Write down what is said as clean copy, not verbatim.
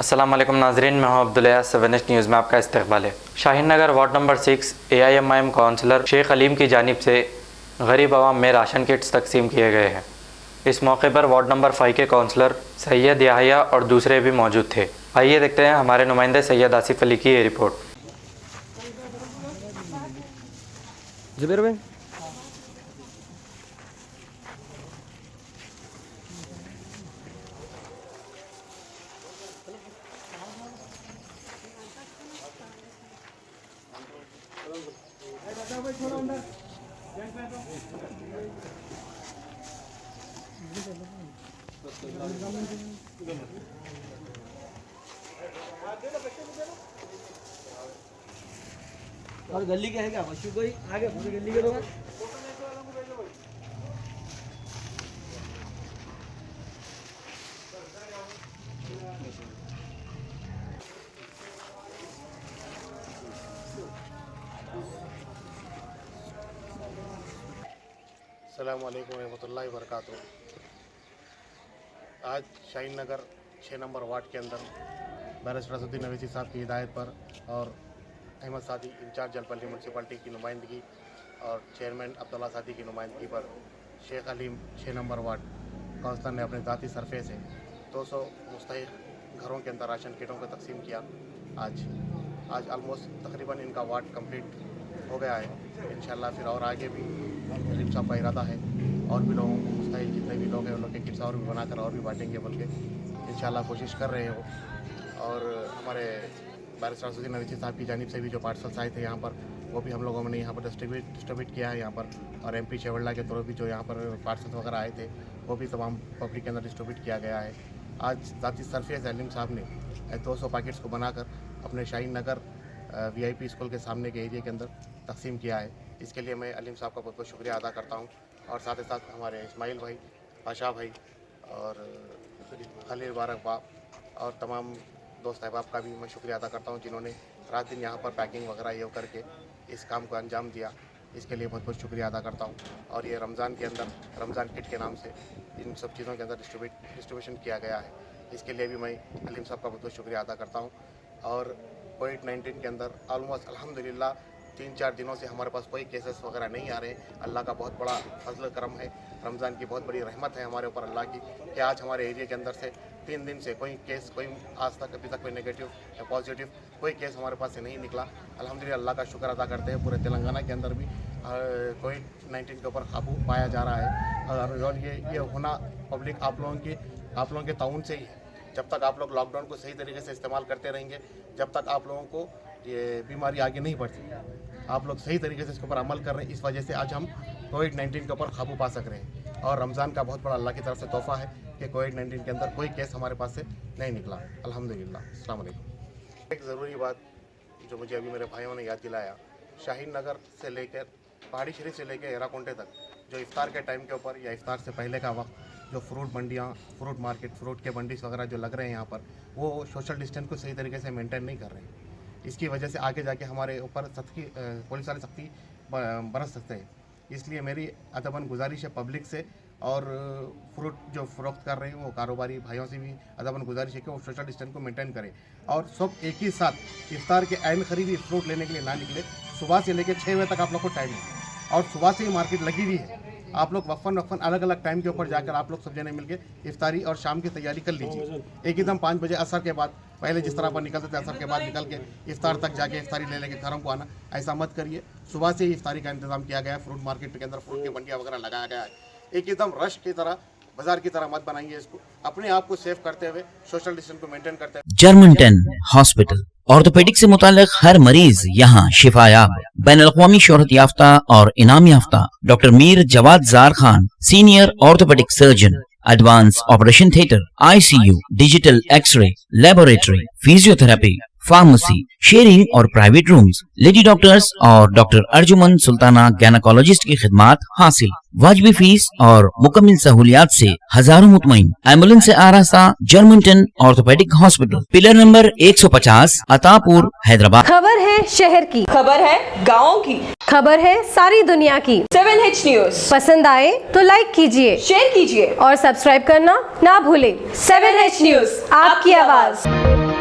अस्सलाम वालेकुम नाजरीन, मैं हूं अब्दुल्ला। 7H न्यूज़ में आपका इस्तकबाल है। Shaheen Nagar ward number 6 AIMIM councillor Sheikh Aleem की जानिब से गरीब आवाम में राशन किट्स तकसीम किए गए हैं। इस मौके पर वार्ड नंबर 5 के काउंसलर सैयद याहिया और दूसरे भी मौजूद थे। आइए देखते हैं हमारे नुमाइंदे सैयद आसिफ अली की ये रिपोर्ट। जुबैर भाई, और गली के है क्या बच्चों कोई आगे पूरी गली के लोग अस्सलामु अलैकुम रहमतुल्लाहि व बरकातुहू। आज शाहीन नगर 6 नंबर वार्ड के अंदर बैरिस्टर असदुद्दीन अवैसी साहब की हिदायत पर और अहमद सादी इंचार्ज जलपल्ली म्यूनसिपलिटी की नुमाइंदगी और चेयरमैन अब्दुल्ला सादी की नुमाइंदगी पर Sheikh Aleem 6 number ward councillor ने अपने ज़ाती सरफे से 200 मुस्तहिक घरों के अंदर राशन किटों को तकसीम किया। आज ऑलमोस्ट तकरीबन इनका वार्ड कंप्लीट हो गया है। इंशाल्लाह फिर और आगे भी अलीम साहब का इरादा है और भी लोगों को मुस्तहिक जितने भी लोग हैं उन लोग के किट्स और भी बनाकर और भी बांटेंगे, बल्कि इंशाल्लाह कोशिश कर रहे हो। और हमारे बैरिस्टर असदुद्दीन अवैसी साहब की जानिब से भी जो पार्सल्स आए थे यहाँ पर, वो भी हम लोगों ने यहाँ पर डिस्ट्रीब्यूट किया है यहाँ पर। और MP शेवल्ला के थ्रू भी जो यहाँ पर पार्सल्स वगैरह आए थे वो भी तमाम पब्लिक के अंदर डिस्ट्रीब्यूट किया गया है। आज ज़ाती सरफे से अलीम साहब ने 200 पैकेट्स को बनाकर अपने शाहीन नगर VIP स्कूल के सामने के एरिया के अंदर तकसीम किया है। इसके लिए मैं अलीम साहब का बहुत बहुत शुक्रिया अदा करता हूँ। और साथ ही साथ हमारे इस्माइल भाई, पाशा भाई और खलील बारक बाप और तमाम दोस्त अहबाब का भी मैं शुक्रिया अदा करता हूँ, जिन्होंने रात दिन यहाँ पर पैकिंग वगैरह ये करके इस काम को अंजाम दिया। इसके लिए बहुत बहुत शुक्रिया अदा करता हूँ। और ये रमज़ान के अंदर रमज़ान किट के नाम से इन सब चीज़ों के अंदर डिस्ट्रीब्यूशन किया गया है। इसके लिए भी मैं अलीम साहब का बहुत बहुत शुक्रिया अदा करता हूँ। और कोविड-19 के अंदर ऑलमोस्ट अल्हम्दुलिल्लाह 3-4 दिनों से हमारे पास कोई केसेस वगैरह नहीं आ रहे। अल्लाह का बहुत बड़ा फजल करम है, रमज़ान की बहुत बड़ी रहमत है हमारे ऊपर अल्लाह की, कि आज हमारे एरिया के अंदर से 3 दिन से कोई केस, कोई आज तक अभी तक कोई नेगेटिव या पॉजिटिव कोई केस हमारे पास से नहीं निकला। अल्हम्दुलिल्लाह अल्लाह का शुक्र अदा करते हैं। पूरे तेलंगाना के अंदर भी कोविड-19 के ऊपर काबू पाया जा रहा है। और ये होना पब्लिक आप लोगों के ताउन से ही है। जब तक आप लोग लॉकडाउन को सही तरीके से इस्तेमाल करते रहेंगे, जब तक आप लोगों को ये बीमारी आगे नहीं बढ़ती। आप लोग सही तरीके से इसके ऊपर अमल कर रहे हैं, इस वजह से आज हम कोविड-19 के ऊपर काबू पा सक रहे हैं। और रमज़ान का बहुत बड़ा अल्लाह की तरफ से तोहफ़ा है कि कोविड-19 के अंदर कोई केस हमारे पास से नहीं निकला, अल्हम्दुलिल्लाह। अस्सलाम वालेकुम। एक ज़रूरी बात जो मुझे अभी मेरे भाइयों ने याद दिलाया, शाहीन नगर से लेकर पहाड़ी शरीफ से लेकर एराकोंटे तक जो इफ्तार के टाइम के ऊपर या इफ्तार से पहले का वक्त जो फ्रूट मंडियाँ, फ्रूट मार्केट, फ्रूट के मंडीज वगैरह जो लग रहे हैं यहाँ पर, वो सोशल डिस्टेंस को सही तरीके से मेंटेन नहीं कर रहे हैं। इसकी वजह से आगे जाके हमारे ऊपर पुलिस वाले सख्ती बरस सकते हैं। इसलिए मेरी अदबन गुजारिश है पब्लिक से और फ्रूट जो फ़रोख्त कर रहे हैं वो कारोबारी भाइयों से भी अदबन गुजारिश है कि वो सोशल डिस्टेंस को मेंटेन करें और सब एक ही साथ इफ्तार के ऐन खरीदी फ्रूट लेने के लिए ना निकले। सुबह से लेकर 6 बजे तक आप लोग को टाइम है और सुबह से ही मार्केट लगी हुई है। आप लोग वक्फन अलग अलग टाइम के ऊपर जाकर आप लोग सब जने मिलकर इफ्तारी और शाम की तैयारी कर लीजिए। एक एकदम 5 बजे असर के बाद, पहले जिस तरह पर निकलते थे असर के बाद निकल के इफ्तार तक जाके इफ्तारी ले लेके घरों को आना, ऐसा मत करिए। सुबह से ही इफ्तारी का इंतजाम किया गया है। फ्रूट मार्केट के अंदर फ्रूट की मंडियाँ वगैरह लगाया गया है। एक एकदम रश की तरह, बाजार की तरह मत बनाइए इसको। अपने आप को सेफ करते हुए, सोशल डिस्टेंस को मेंटेन करते हुए। जर्मनटन हॉस्पिटल ऑर्थोपेडिक से मुताल्लिक हर मरीज यहाँ शिफायाब। बैनुल-अक़वामी शोहरत याफ्ता और इनाम याफ्ता doctor Mir Jawad Zar Khan, senior orthopaedic surgeon, advance operation theatre, ICU, digital x-ray, laboratory, physiotherapy, pharmacy, sharing और प्राइवेट रूम्स, लेडी डॉक्टर्स और डॉक्टर अर्जुमन सुल्ताना गैनाकोलॉजिस्ट की खिदमात हासिल। वाजिबी फीस और मुकम्मल सहूलियात से हजारों मुतमईन। एम्बुलेंस से आरास्ता Germantown orthopaedic hospital, pillar number 150, Attapur, Hyderabad. खबर है शहर की, खबर है गाँव की, खबर है सारी दुनिया की। 7H न्यूज़ पसंद आए तो लाइक कीजिए, शेयर कीजिए और सब्सक्राइब करना ना भूलें। 7H न्यूज़, आपकी आवाज।